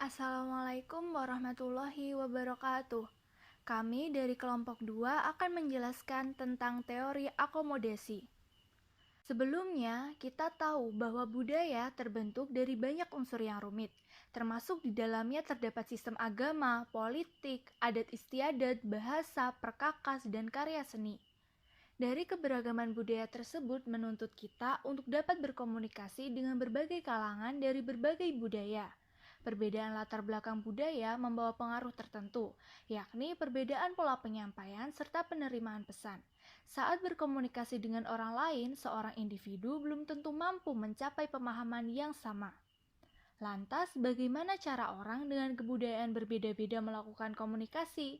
Assalamualaikum warahmatullahi wabarakatuh. Kami dari kelompok 2 akan menjelaskan tentang teori akomodasi. Sebelumnya, kita tahu bahwa budaya terbentuk dari banyak unsur yang rumit, termasuk di dalamnya terdapat sistem agama, politik, adat istiadat, bahasa, perkakas, dan karya seni. Dari keberagaman budaya tersebut menuntut kita untuk dapat berkomunikasi dengan berbagai kalangan dari berbagai budaya. Perbedaan latar belakang budaya membawa pengaruh tertentu, yakni perbedaan pola penyampaian serta penerimaan pesan. Saat berkomunikasi dengan orang lain, seorang individu belum tentu mampu mencapai pemahaman yang sama. Lantas, bagaimana cara orang dengan kebudayaan berbeda-beda melakukan komunikasi?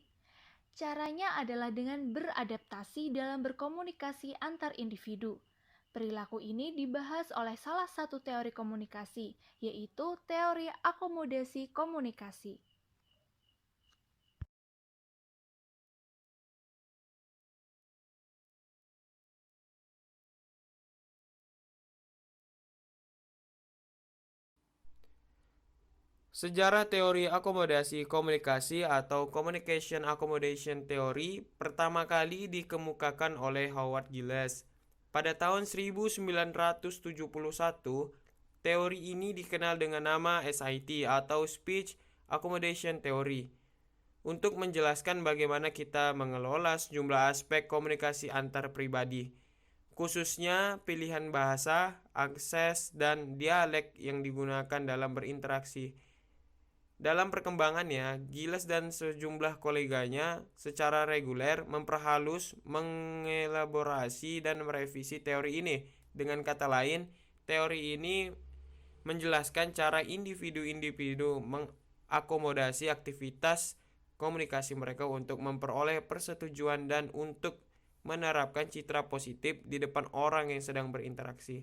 Caranya adalah dengan beradaptasi dalam berkomunikasi antar individu. Perilaku ini dibahas oleh salah satu teori komunikasi, yaitu teori akomodasi komunikasi. Sejarah teori akomodasi komunikasi atau Communication Accommodation Theory pertama kali dikemukakan oleh Howard Giles. Pada tahun 1971, teori ini dikenal dengan nama SIT atau Speech Accommodation Theory untuk menjelaskan bagaimana kita mengelola sejumlah aspek komunikasi antar pribadi, khususnya pilihan bahasa, akses, dan dialek yang digunakan dalam berinteraksi. Dalam perkembangannya, Giles dan sejumlah koleganya secara reguler memperhalus, mengelaborasi, dan merevisi teori ini. Dengan kata lain, teori ini menjelaskan cara individu-individu mengakomodasi aktivitas komunikasi mereka untuk memperoleh persetujuan dan untuk menerapkan citra positif di depan orang yang sedang berinteraksi.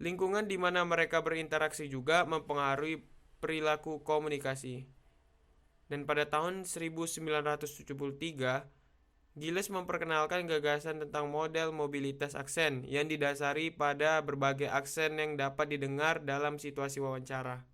Lingkungan di mana mereka berinteraksi juga mempengaruhi perilaku komunikasi. Dan pada tahun 1973, Giles memperkenalkan gagasan tentang model mobilitas aksen yang didasari pada berbagai aksen yang dapat didengar dalam situasi wawancara.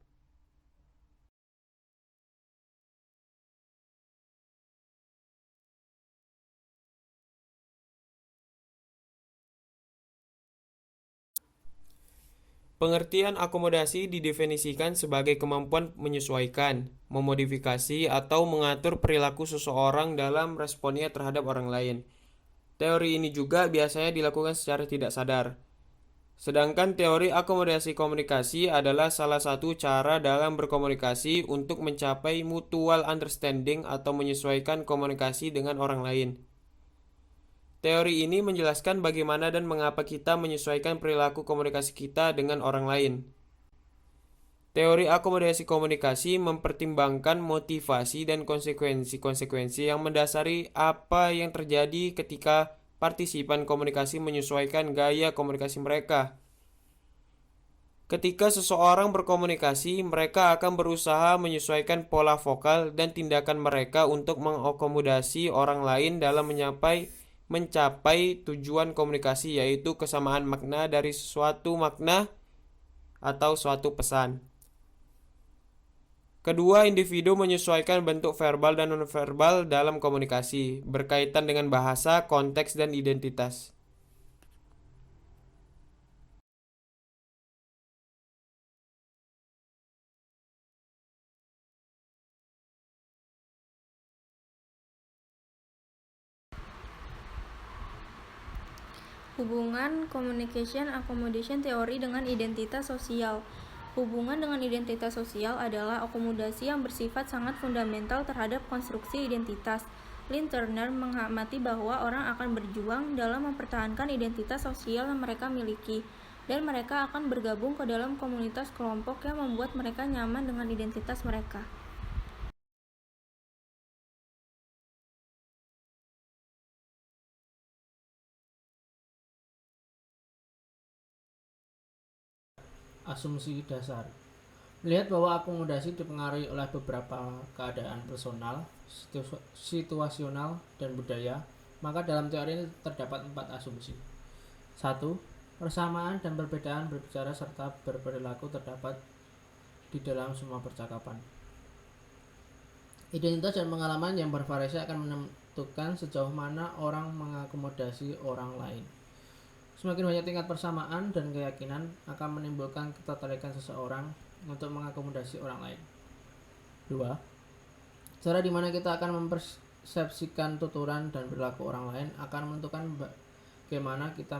Pengertian akomodasi didefinisikan sebagai kemampuan menyesuaikan, memodifikasi, atau mengatur perilaku seseorang dalam responnya terhadap orang lain. Teori ini juga biasanya dilakukan secara tidak sadar. Sedangkan teori akomodasi komunikasi adalah salah satu cara dalam berkomunikasi untuk mencapai mutual understanding atau menyesuaikan komunikasi dengan orang lain. Teori ini menjelaskan bagaimana dan mengapa kita menyesuaikan perilaku komunikasi kita dengan orang lain. Teori akomodasi komunikasi mempertimbangkan motivasi dan konsekuensi-konsekuensi yang mendasari apa yang terjadi ketika partisipan komunikasi menyesuaikan gaya komunikasi mereka. Ketika seseorang berkomunikasi, mereka akan berusaha menyesuaikan pola vokal dan tindakan mereka untuk mengakomodasi orang lain dalam mencapai tujuan komunikasi, yaitu kesamaan makna dari suatu makna atau suatu pesan. Kedua individu menyesuaikan bentuk verbal dan nonverbal dalam komunikasi, berkaitan dengan bahasa, konteks, dan identitas. Hubungan Communication Accommodation Theory dengan identitas sosial. Hubungan dengan identitas sosial adalah akomodasi yang bersifat sangat fundamental terhadap konstruksi identitas. Lynn Turner mengamati bahwa orang akan berjuang dalam mempertahankan identitas sosial yang mereka miliki, dan mereka akan bergabung ke dalam komunitas kelompok yang membuat mereka nyaman dengan identitas mereka. Asumsi dasar. Melihat bahwa akomodasi dipengaruhi oleh beberapa keadaan personal, situasional, dan budaya, maka dalam teori ini terdapat 4 asumsi. 1. Persamaan dan perbedaan berbicara serta berperilaku terdapat di dalam semua percakapan. Identitas dan pengalaman yang bervariasi akan menentukan sejauh mana orang mengakomodasi orang lain. Semakin banyak tingkat persamaan dan keyakinan akan menimbulkan ketertarikan seseorang untuk mengakomodasi orang lain. 2. Cara di mana kita akan mempersepsikan tuturan dan perilaku orang lain akan menentukan bagaimana kita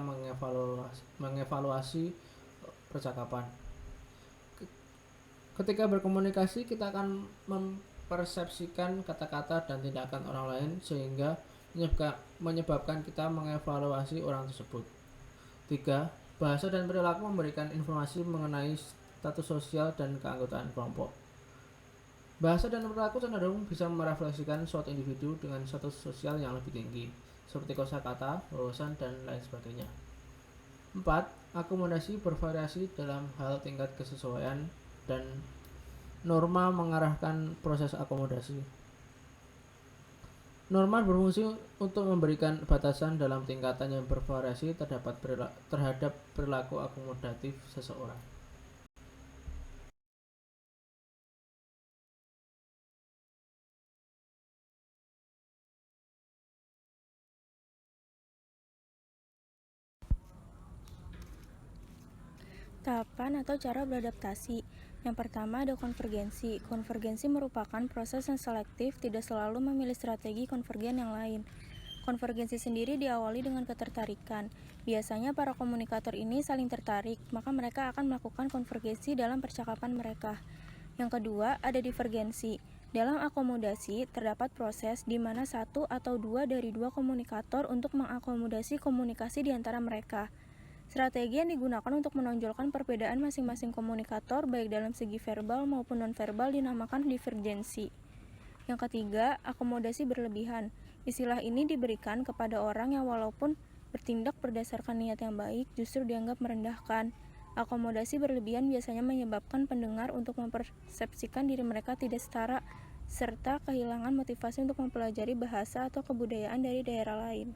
mengevaluasi percakapan. Ketika berkomunikasi, kita akan mempersepsikan kata-kata dan tindakan orang lain sehingga menyebabkan kita mengevaluasi orang tersebut. 3. Bahasa dan perilaku memberikan informasi mengenai status sosial dan keanggotaan kelompok. Bahasa dan perilaku cenderung bisa merefleksikan suatu individu dengan status sosial yang lebih tinggi, seperti kosakata, wawasan, dan lain sebagainya. 4. Akomodasi bervariasi dalam hal tingkat kesesuaian dan norma mengarahkan proses akomodasi. Norma berfungsi untuk memberikan batasan dalam tingkatan yang bervariasi terhadap perilaku akomodatif seseorang. Tahapan atau cara beradaptasi. Yang pertama ada konvergensi. Konvergensi merupakan proses yang selektif, tidak selalu memilih strategi konvergen yang lain. Konvergensi sendiri diawali dengan ketertarikan. Biasanya para komunikator ini saling tertarik, maka mereka akan melakukan konvergensi dalam percakapan mereka. Yang kedua ada divergensi. Dalam akomodasi, terdapat proses di mana satu atau dua dari dua komunikator untuk mengakomodasi komunikasi di antara mereka. Strategi yang digunakan untuk menonjolkan perbedaan masing-masing komunikator baik dalam segi verbal maupun nonverbal dinamakan divergensi. Yang ketiga, akomodasi berlebihan. Istilah ini diberikan kepada orang yang walaupun bertindak berdasarkan niat yang baik justru dianggap merendahkan. Akomodasi berlebihan biasanya menyebabkan pendengar untuk mempersepsikan diri mereka tidak setara serta kehilangan motivasi untuk mempelajari bahasa atau kebudayaan dari daerah lain.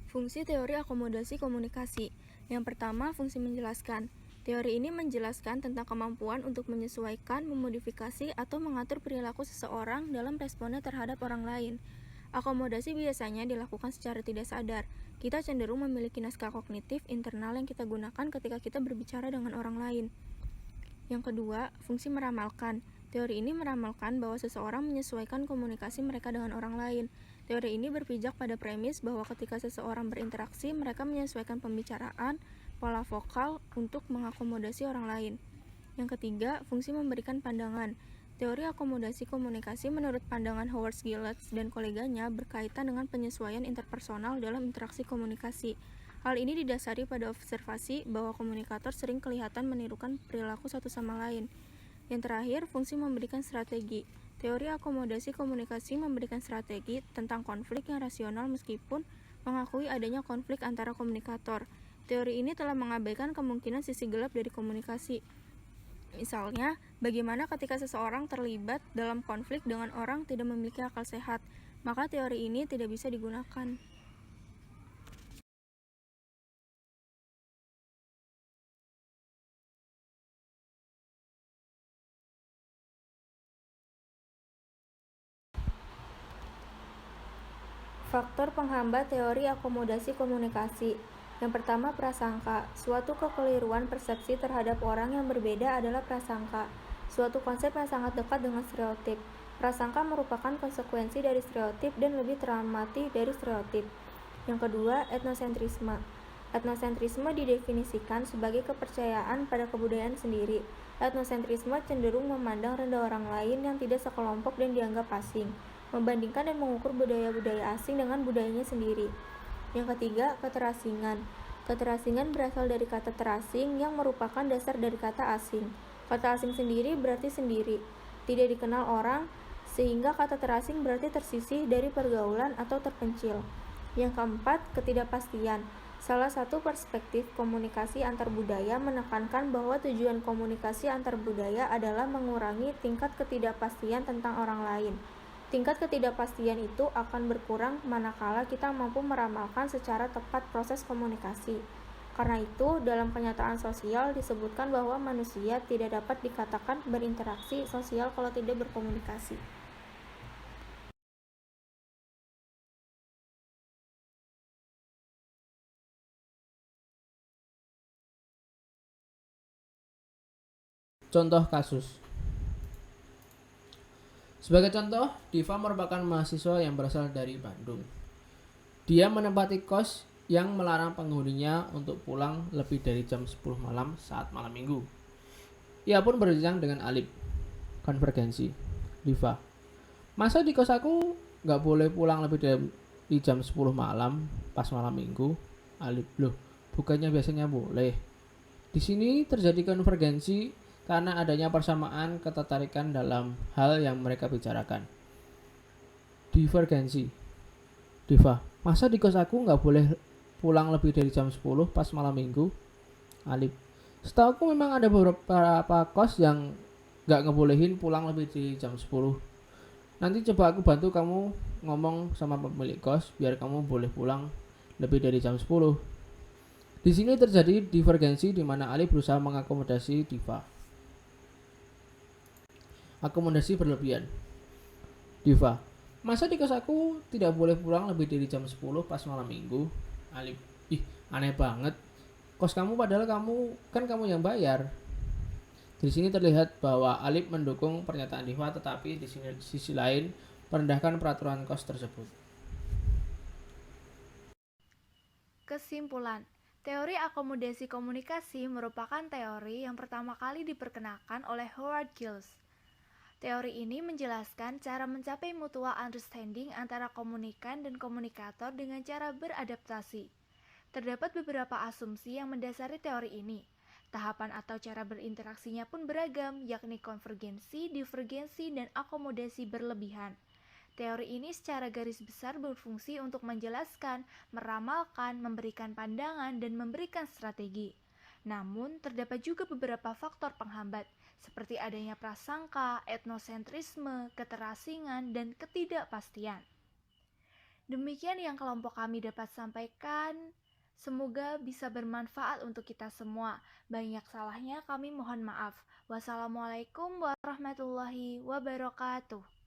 Fungsi teori akomodasi komunikasi. Yang pertama, fungsi menjelaskan. Teori ini menjelaskan tentang kemampuan untuk menyesuaikan, memodifikasi, atau mengatur perilaku seseorang dalam responnya terhadap orang lain. Akomodasi biasanya dilakukan secara tidak sadar. Kita cenderung memiliki naskah kognitif internal yang kita gunakan ketika kita berbicara dengan orang lain. Yang kedua, fungsi meramalkan. Teori ini meramalkan bahwa seseorang menyesuaikan komunikasi mereka dengan orang lain. Teori ini berpijak pada premis bahwa ketika seseorang berinteraksi, mereka menyesuaikan pembicaraan, pola vokal untuk mengakomodasi orang lain. Yang ketiga, fungsi memberikan pandangan. Teori akomodasi komunikasi menurut pandangan Howard Gillespie dan koleganya berkaitan dengan penyesuaian interpersonal dalam interaksi komunikasi. Hal ini didasari pada observasi bahwa komunikator sering kelihatan menirukan perilaku satu sama lain. Yang terakhir, fungsi memberikan strategi. Teori akomodasi komunikasi memberikan strategi tentang konflik yang rasional meskipun mengakui adanya konflik antara komunikator. Teori ini telah mengabaikan kemungkinan sisi gelap dari komunikasi. Misalnya, bagaimana ketika seseorang terlibat dalam konflik dengan orang tidak memiliki akal sehat, maka teori ini tidak bisa digunakan. Faktor penghambat teori akomodasi komunikasi. Yang pertama, prasangka. Suatu kekeliruan persepsi terhadap orang yang berbeda adalah prasangka, suatu konsep yang sangat dekat dengan stereotip. Prasangka merupakan konsekuensi dari stereotip dan lebih teramati dari stereotip. Yang kedua, etnosentrisme. Etnosentrisme didefinisikan sebagai kepercayaan pada kebudayaan sendiri. Etnosentrisme cenderung memandang rendah orang lain yang tidak sekelompok dan dianggap asing, membandingkan dan mengukur budaya-budaya asing dengan budayanya sendiri. Yang ketiga, keterasingan. Keterasingan berasal dari kata terasing yang merupakan dasar dari kata asing. Kata asing sendiri berarti sendiri, tidak dikenal orang, sehingga kata terasing berarti tersisih dari pergaulan atau terpencil. Yang keempat, ketidakpastian. Salah satu perspektif komunikasi antar budaya menekankan bahwa tujuan komunikasi antar budaya adalah mengurangi tingkat ketidakpastian tentang orang lain. Tingkat ketidakpastian itu akan berkurang manakala kita mampu meramalkan secara tepat proses komunikasi. Karena itu, dalam kenyataan sosial disebutkan bahwa manusia tidak dapat dikatakan berinteraksi sosial kalau tidak berkomunikasi. Contoh kasus. Sebagai contoh, Diva merupakan mahasiswa yang berasal dari Bandung. Dia menempati kos yang melarang penghuninya untuk pulang lebih dari jam 10 malam saat malam minggu. Ia pun berbincang dengan Alip. Konvergensi. Diva. Masa di kos aku nggak boleh pulang lebih dari jam 10 malam pas malam minggu? Alip. Loh, bukannya biasanya boleh. Di sini terjadi konvergensi karena adanya persamaan ketertarikan dalam hal yang mereka bicarakan. Divergensi. Diva, masa di kos aku nggak boleh pulang lebih dari jam 10 pas malam minggu? Alip, setahu memang ada beberapa kos yang nggak ngebolehin pulang lebih dari jam 10. Nanti coba aku bantu kamu ngomong sama pemilik kos biar kamu boleh pulang lebih dari jam 10. Di sini terjadi divergensi di mana Alip berusaha mengakomodasi Diva. Akomodasi berlebihan. Diva, masa di kos aku tidak boleh pulang lebih dari jam 10 pas malam minggu? Alip, ih aneh banget. Kos kamu padahal kamu yang bayar. Di sini terlihat bahwa Alip mendukung pernyataan Diva, tetapi di sisi lain merendahkan peraturan kos tersebut. Kesimpulan, teori akomodasi komunikasi merupakan teori yang pertama kali diperkenalkan oleh Howard Giles. Teori ini menjelaskan cara mencapai mutual understanding antara komunikan dan komunikator dengan cara beradaptasi. Terdapat beberapa asumsi yang mendasari teori ini. Tahapan atau cara berinteraksinya pun beragam, yakni konvergensi, divergensi, dan akomodasi berlebihan. Teori ini secara garis besar berfungsi untuk menjelaskan, meramalkan, memberikan pandangan, dan memberikan strategi. Namun, terdapat juga beberapa faktor penghambat, seperti adanya prasangka, etnosentrisme, keterasingan, dan ketidakpastian. Demikian yang kelompok kami dapat sampaikan. Semoga bisa bermanfaat untuk kita semua. Banyak salahnya kami mohon maaf. Wassalamualaikum warahmatullahi wabarakatuh.